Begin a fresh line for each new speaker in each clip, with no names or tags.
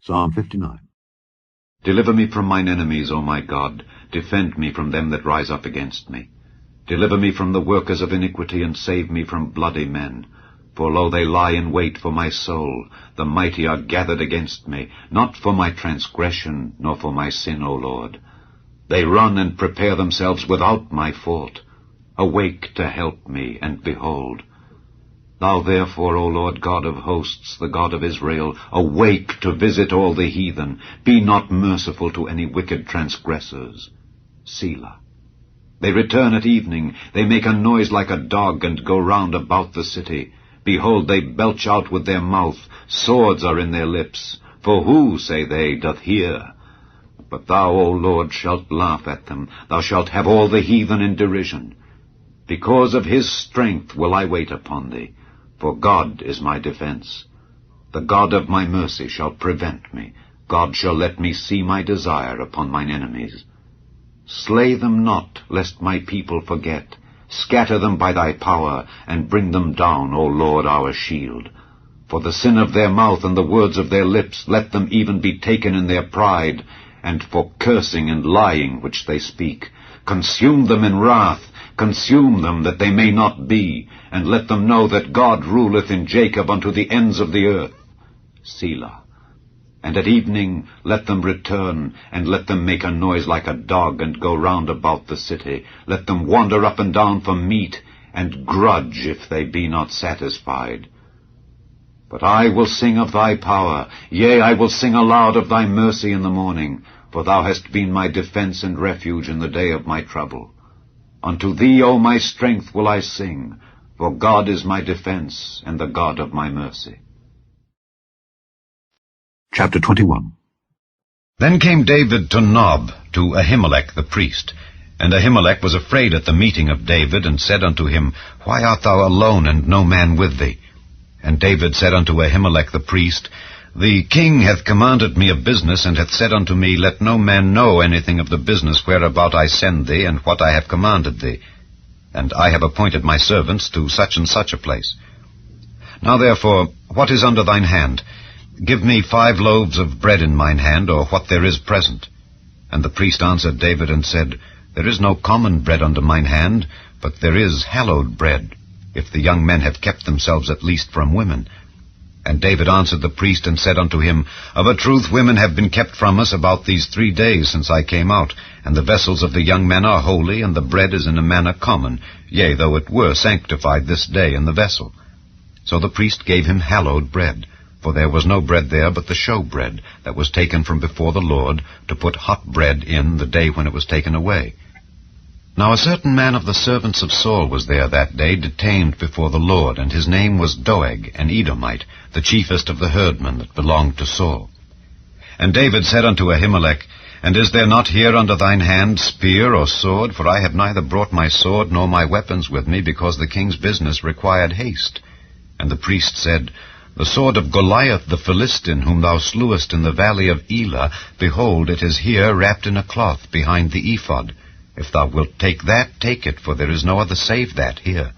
Psalm 59.
Deliver me from mine enemies, O my God. Defend me from them that rise up against me. Deliver me from the workers of iniquity, and save me from bloody men. For lo, they lie in wait for my soul. The mighty are gathered against me, not for my transgression, nor for my sin, O Lord. They run and prepare themselves without my fault. Awake to help me, and behold. Thou therefore, O Lord God of hosts, the God of Israel, awake to visit all the heathen. Be not merciful to any wicked transgressors. Selah. They return at evening. They make a noise like a dog, and go round about the city. Behold, they belch out with their mouth. Swords are in their lips. For who, say they, doth hear? But thou, O Lord, shalt laugh at them. Thou shalt have all the heathen in derision. Because of his strength will I wait upon thee. For God is my defense. The God of my mercy shall prevent me. God shall let me see my desire upon mine enemies. Slay them not, lest my people forget. Scatter them by thy power, and bring them down, O Lord, our shield. For the sin of their mouth and the words of their lips, let them even be taken in their pride, and for cursing and lying which they speak. Consume them in wrath. Consume them, that they may not be, and let them know that God ruleth in Jacob unto the ends of the earth. Selah. And at evening let them return, and let them make a noise like a dog, and go round about the city. Let them wander up and down for meat, and grudge if they be not satisfied. But I will sing of thy power, yea, I will sing aloud of thy mercy in the morning, for thou hast been my defense and refuge in the day of my trouble. Unto thee, O my strength, will I sing, for God is my defense, and the God of my mercy.
Chapter 21.
Then came David to Nob, to Ahimelech the priest. And Ahimelech was afraid at the meeting of David, and said unto him, Why art thou alone, and no man with thee? And David said unto Ahimelech the priest, The king hath commanded me a business, and hath said unto me, Let no man know anything of the business whereabout I send thee, and what I have commanded thee. And I have appointed my servants to such and such a place. Now therefore, what is under thine hand? Give me 5 loaves of bread in mine hand, or what there is present. And the priest answered David, and said, There is no common bread under mine hand, but there is hallowed bread, if the young men have kept themselves at least from women. And David answered the priest, and said unto him, Of a truth women have been kept from us about these 3 days since I came out, and the vessels of the young men are holy, and the bread is in a manner common, yea, though it were sanctified this day in the vessel. So the priest gave him hallowed bread, for there was no bread there but the show bread, that was taken from before the Lord, to put hot bread in the day when it was taken away. Now a certain man of the servants of Saul was there that day, detained before the Lord, and his name was Doeg, an Edomite, the chiefest of the herdmen that belonged to Saul. And David said unto Ahimelech, And is there not here under thine hand spear or sword? For I have neither brought my sword nor my weapons with me, because the king's business required haste. And the priest said, The sword of Goliath the Philistine, whom thou slewest in the valley of Elah, behold, it is here wrapped in a cloth behind the ephod. If thou wilt take that, take it, for there is no other save that here.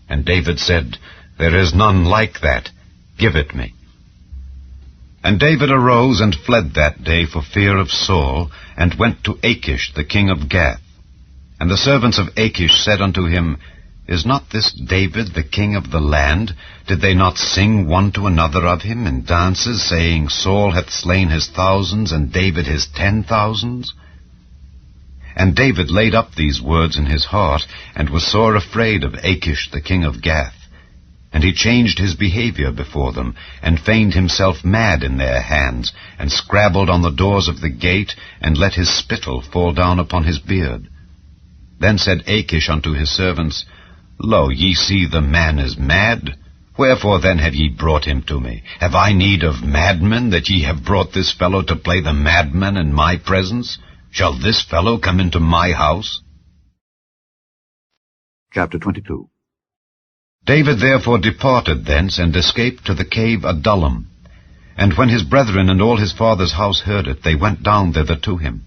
And David said, There is none like that. Give it me. And David arose and fled that day for fear of Saul, and went to Achish the king of Gath. And the servants of Achish said unto him, Is not this David the king of the land? Did they not sing one to another of him in dances, saying, Saul hath slain his thousands, and David his 10,000s? And David laid up these words in his heart, and was sore afraid of Achish the king of Gath. And he changed his behavior before them, and feigned himself mad in their hands, and scrabbled on the doors of the gate, and let his spittle fall down upon his beard. Then said Achish unto his servants, Lo, ye see the man is mad. Wherefore then have ye brought him to me? Have I need of madmen, that ye have brought this fellow to play the madman in my presence? Shall this fellow come into my house?
Chapter 22.
David therefore departed thence, and escaped to the cave Adullam. And when his brethren and all his father's house heard it, they went down thither to him.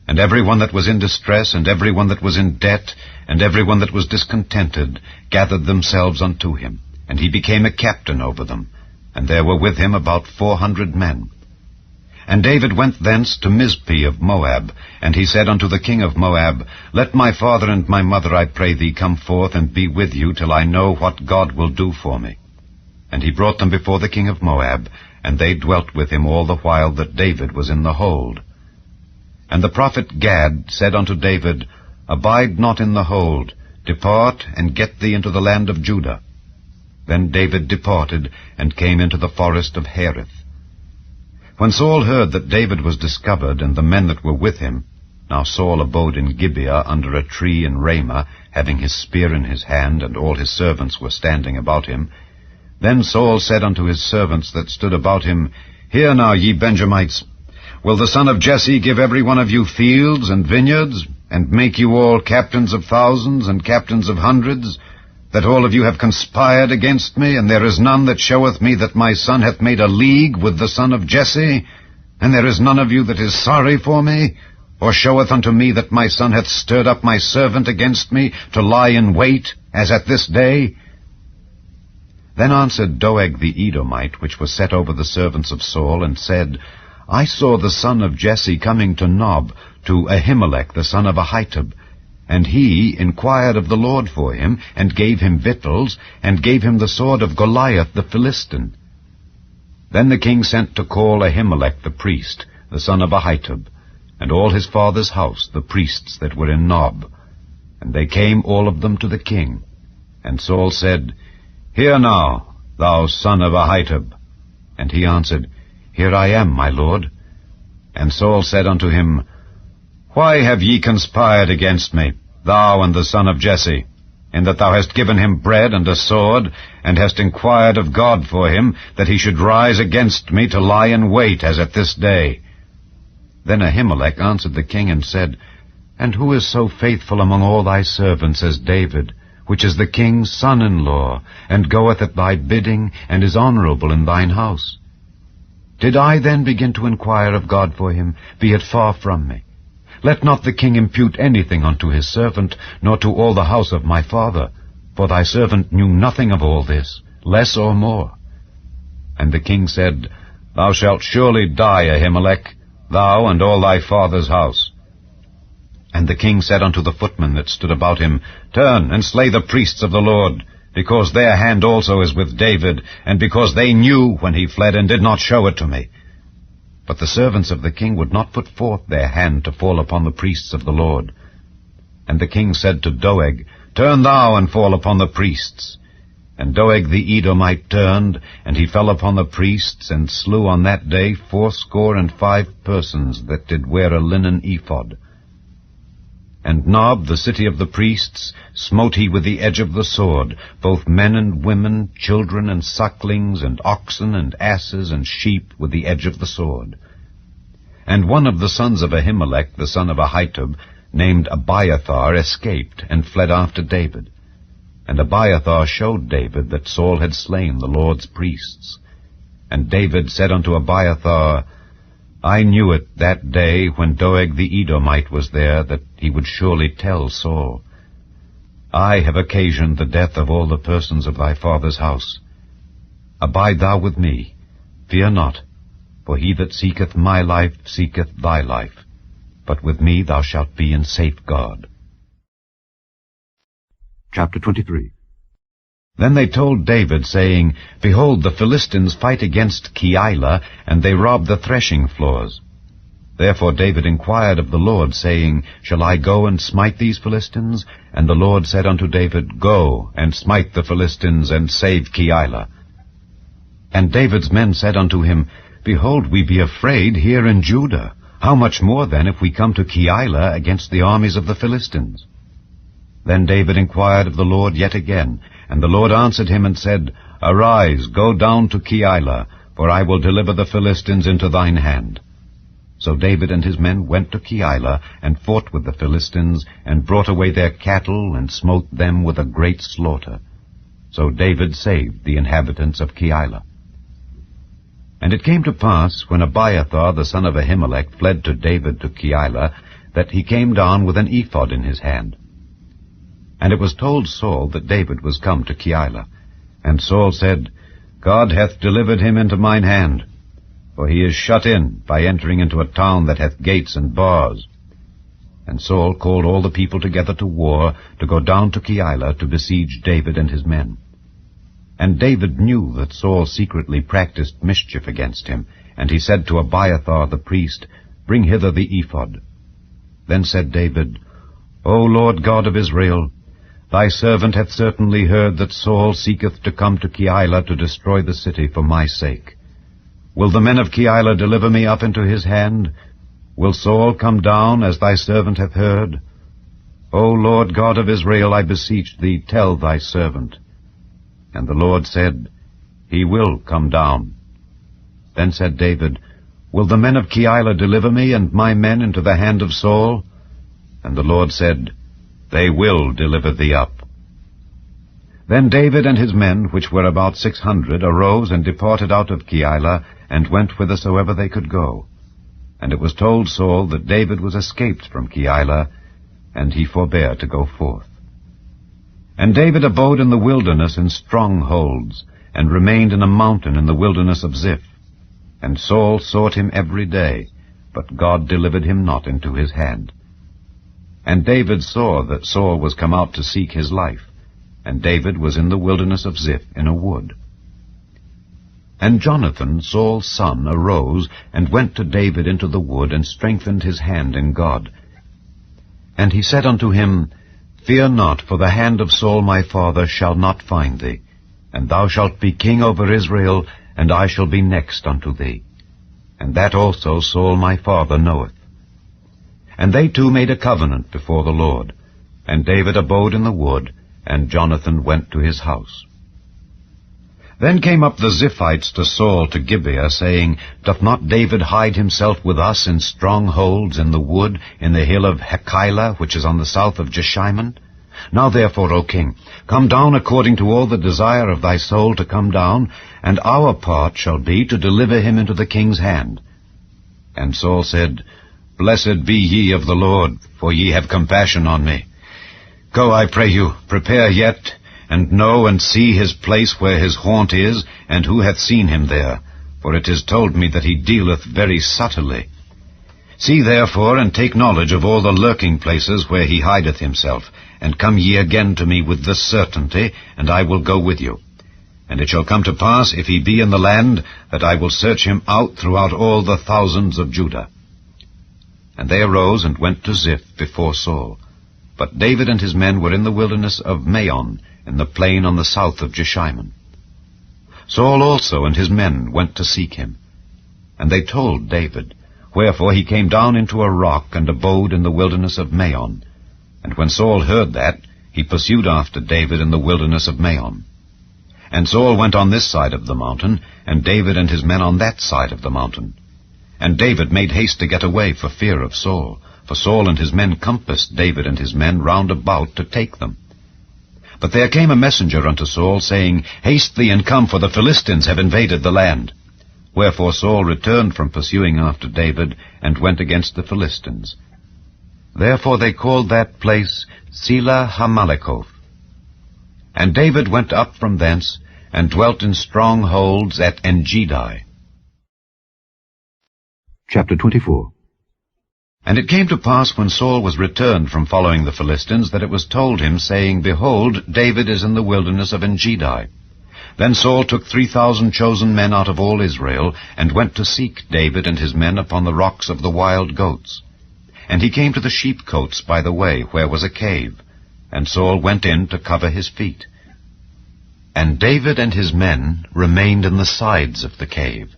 And every one that was in distress, and every one that was in debt, and every one that was discontented, gathered themselves unto him. And he became a captain over them. And there were with him about 400 men. And David went thence to Mizpeh of Moab, and he said unto the king of Moab, Let my father and my mother, I pray thee, come forth and be with you, till I know what God will do for me. And he brought them before the king of Moab, and they dwelt with him all the while that David was in the hold. And the prophet Gad said unto David, Abide not in the hold, depart, and get thee into the land of Judah. Then David departed, and came into the forest of Hereth. When Saul heard that David was discovered, and the men that were with him, now Saul abode in Gibeah under a tree in Ramah, having his spear in his hand, and all his servants were standing about him. Then Saul said unto his servants that stood about him, Hear now, ye Benjamites, will the son of Jesse give every one of you fields and vineyards, and make you all captains of thousands and captains of hundreds, that all of you have conspired against me, and there is none that showeth me that my son hath made a league with the son of Jesse? And there is none of you that is sorry for me, or showeth unto me that my son hath stirred up my servant against me, to lie in wait, as at this day? Then answered Doeg the Edomite, which was set over the servants of Saul, and said, I saw the son of Jesse coming to Nob, to Ahimelech the son of Ahitub, and he inquired of the Lord for him, and gave him victuals, and gave him the sword of Goliath the Philistine. Then the king sent to call Ahimelech the priest, the son of Ahitub, and all his father's house, the priests that were in Nob. And they came all of them to the king. And Saul said, Hear now, thou son of Ahitub. And he answered, Here I am, my lord. And Saul said unto him, Why have ye conspired against me, thou and the son of Jesse, in that thou hast given him bread and a sword, and hast inquired of God for him, that he should rise against me to lie in wait, as at this day? Then Ahimelech answered the king and said, And who is so faithful among all thy servants as David, which is the king's son-in-law, and goeth at thy bidding, and is honorable in thine house? Did I then begin to inquire of God for him? Be it far from me. Let not the king impute anything unto his servant, nor to all the house of my father, for thy servant knew nothing of all this, less or more. And the king said, Thou shalt surely die, Ahimelech, thou and all thy father's house. And the king said unto the footmen that stood about him, Turn, and slay the priests of the Lord, because their hand also is with David, and because they knew when he fled, and did not show it to me. But the servants of the king would not put forth their hand to fall upon the priests of the Lord. And the king said to Doeg, Turn thou, and fall upon the priests. And Doeg the Edomite turned, and he fell upon the priests, and slew on that day 75 persons that did wear a linen ephod. And Nob, the city of the priests, smote he with the edge of the sword, both men and women, children and sucklings, and oxen and asses and sheep with the edge of the sword. And one of the sons of Ahimelech, the son of Ahitub, named Abiathar, escaped, and fled after David. And Abiathar showed David that Saul had slain the Lord's priests. And David said unto Abiathar, I knew it that day when Doeg the Edomite was there, that he would surely tell Saul. I have occasioned the death of all the persons of thy father's house. Abide thou with me, fear not, for he that seeketh my life seeketh thy life, but with me thou shalt be in safeguard.
Chapter 23.
Then they told David, saying, Behold, the Philistines fight against Keilah, and they rob the threshing floors. Therefore David inquired of the Lord, saying, Shall I go and smite these Philistines? And the Lord said unto David, Go, and smite the Philistines, and save Keilah. And David's men said unto him, Behold, we be afraid here in Judah. How much more then if we come to Keilah against the armies of the Philistines? Then David inquired of the Lord yet again, and the Lord answered him and said, Arise, go down to Keilah, for I will deliver the Philistines into thine hand. So David and his men went to Keilah, and fought with the Philistines, and brought away their cattle, and smote them with a great slaughter. So David saved the inhabitants of Keilah. And it came to pass, when Abiathar the son of Ahimelech fled to David to Keilah, that he came down with an ephod in his hand. And it was told Saul that David was come to Keilah. And Saul said, God hath delivered him into mine hand. for he is shut in by entering into a town that hath gates and bars. And Saul called all the people together to war, to go down to Keilah to besiege David and his men. And David knew that Saul secretly practiced mischief against him, and he said to Abiathar the priest, Bring hither the ephod. Then said David, O Lord God of Israel, thy servant hath certainly heard that Saul seeketh to come to Keilah to destroy the city for my sake. Will the men of Keilah deliver me up into his hand? Will Saul come down, as thy servant hath heard? O Lord God of Israel, I beseech thee, tell thy servant. And the Lord said, He will come down. Then said David, Will the men of Keilah deliver me and my men into the hand of Saul? And the Lord said, They will deliver thee up. Then David and his men, which were about 600, arose and departed out of Keilah, and went whithersoever they could go. And it was told Saul that David was escaped from Keilah, and he forbare to go forth. And David abode in the wilderness in strongholds, and remained in a mountain in the wilderness of Ziph. And Saul sought him every day, but God delivered him not into his hand. And David saw that Saul was come out to seek his life, and David was in the wilderness of Ziph in a wood. And Jonathan, Saul's son, arose, and went to David into the wood, and strengthened his hand in God. And he said unto him, Fear not, for the hand of Saul my father shall not find thee, and thou shalt be king over Israel, and I shall be next unto thee. And that also Saul my father knoweth. And they two made a covenant before the Lord. And David abode in the wood, and Jonathan went to his house. Then came up the Ziphites to Saul to Gibeah, saying, Doth not David hide himself with us in strongholds in the wood, in the hill of Keilah, which is on the south of Jeshimon? Now therefore, O king, come down according to all the desire of thy soul to come down, and our part shall be to deliver him into the king's hand. And Saul said, Blessed be ye of the Lord, for ye have compassion on me. Go, I pray you, prepare yet, and know and see his place where his haunt is, and who hath seen him there, for it is told me that he dealeth very subtilly. See therefore, and take knowledge of all the lurking places where he hideth himself, and come ye again to me with this certainty, and I will go with you. And it shall come to pass, if he be in the land, that I will search him out throughout all the thousands of Judah. And they arose and went to Ziph before Saul. But David and his men were in the wilderness of Maon, in the plain on the south of Jeshimon. Saul also and his men went to seek him. And they told David, wherefore he came down into a rock, and abode in the wilderness of Maon. And when Saul heard that, he pursued after David in the wilderness of Maon. And Saul went on this side of the mountain, and David and his men on that side of the mountain. And David made haste to get away for fear of Saul, for Saul and his men compassed David and his men round about to take them. But there came a messenger unto Saul, saying, Haste thee and come, for the Philistines have invaded the land. Wherefore Saul returned from pursuing after David, and went against the Philistines. Therefore they called that place Selah Hamalekoth. And David went up from thence, and dwelt in strongholds at Engedi.
Chapter 24.
And it came to pass, when Saul was returned from following the Philistines, that it was told him, saying, Behold, David is in the wilderness of Engedi. Then Saul took 3,000 chosen men out of all Israel, and went to seek David and his men upon the rocks of the wild goats. And he came to the sheepcotes by the way, where was a cave, and Saul went in to cover his feet. And David and his men remained in the sides of the cave.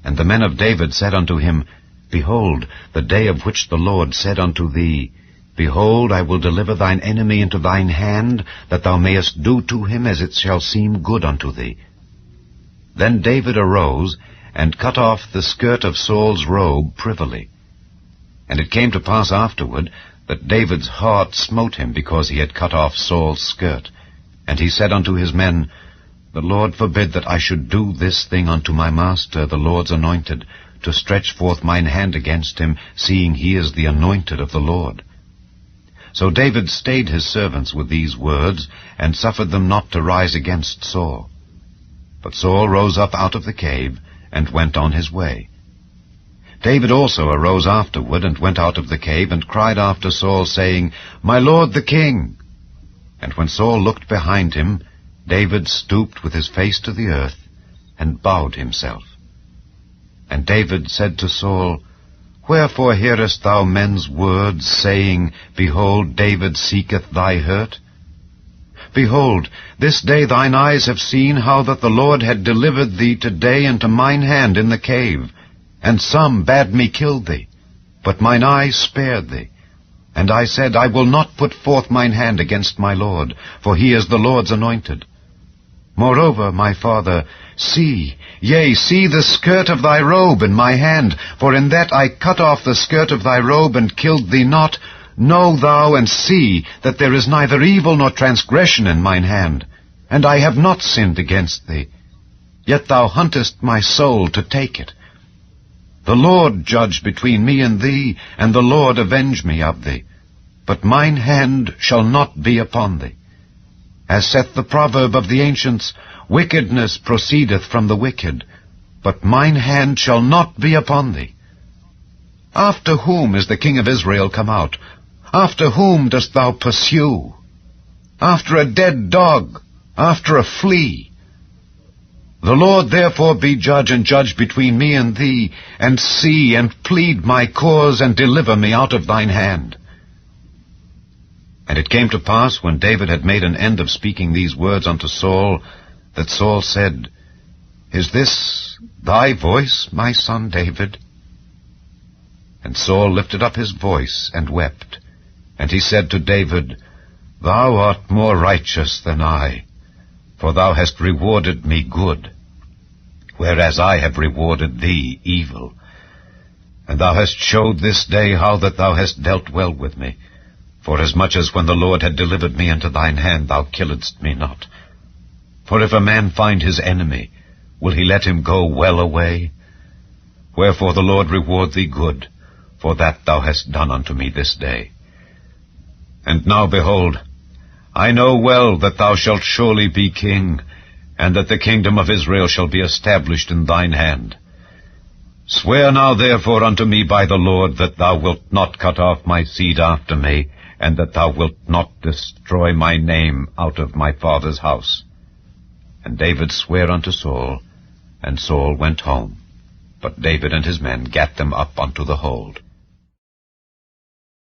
And the men of David said unto him, Behold, the day of which the Lord said unto thee, Behold, I will deliver thine enemy into thine hand, that thou mayest do to him as it shall seem good unto thee. Then David arose, and cut off the skirt of Saul's robe privily. And it came to pass afterward, that David's heart smote him, because he had cut off Saul's skirt. And he said unto his men, The Lord forbid that I should do this thing unto my master, the Lord's anointed, to stretch forth mine hand against him, seeing he is the anointed of the Lord. So David stayed his servants with these words, and suffered them not to rise against Saul. But Saul rose up out of the cave, and went on his way. David also arose afterward, and went out of the cave, and cried after Saul, saying, My lord the king. And when Saul looked behind him, David stooped with his face to the earth, and bowed himself. And David said to Saul, Wherefore hearest thou men's words, saying, Behold, David seeketh thy hurt? Behold, this day thine eyes have seen how that the Lord had delivered thee today into mine hand in the cave, and some bade me kill thee, but mine eyes spared thee. And I said, I will not put forth mine hand against my Lord, for he is the Lord's anointed. Moreover, my father, see, yea, see the skirt of thy robe in my hand, for in that I cut off the skirt of thy robe and killed thee not. Know thou and see that there is neither evil nor transgression in mine hand, and I have not sinned against thee. Yet thou huntest my soul to take it. The Lord judge between me and thee, and the Lord avenge me of thee. But mine hand shall not be upon thee. As saith the proverb of the ancients, Wickedness proceedeth from the wicked, but mine hand shall not be upon thee. After whom is the king of Israel come out? After whom dost thou pursue? After a dead dog, after a flea. The Lord therefore be judge, and judge between me and thee, and see, and plead my cause, and deliver me out of thine hand. And it came to pass, when David had made an end of speaking these words unto Saul, that Saul said, Is this thy voice, my son David? And Saul lifted up his voice, and wept. And he said to David, Thou art more righteous than I, for thou hast rewarded me good, whereas I have rewarded thee evil. And thou hast showed this day how that thou hast dealt well with me, forasmuch as when the Lord had delivered me into thine hand, thou killedst me not. For if a man find his enemy, will he let him go well away? Wherefore the Lord reward thee good, for that thou hast done unto me this day. And now, behold, I know well that thou shalt surely be king, and that the kingdom of Israel shall be established in thine hand. Swear now therefore unto me by the Lord that thou wilt not cut off my seed after me, and that thou wilt not destroy my name out of my father's house. And David sware unto Saul, and Saul went home. But David and his men gat them up unto the hold.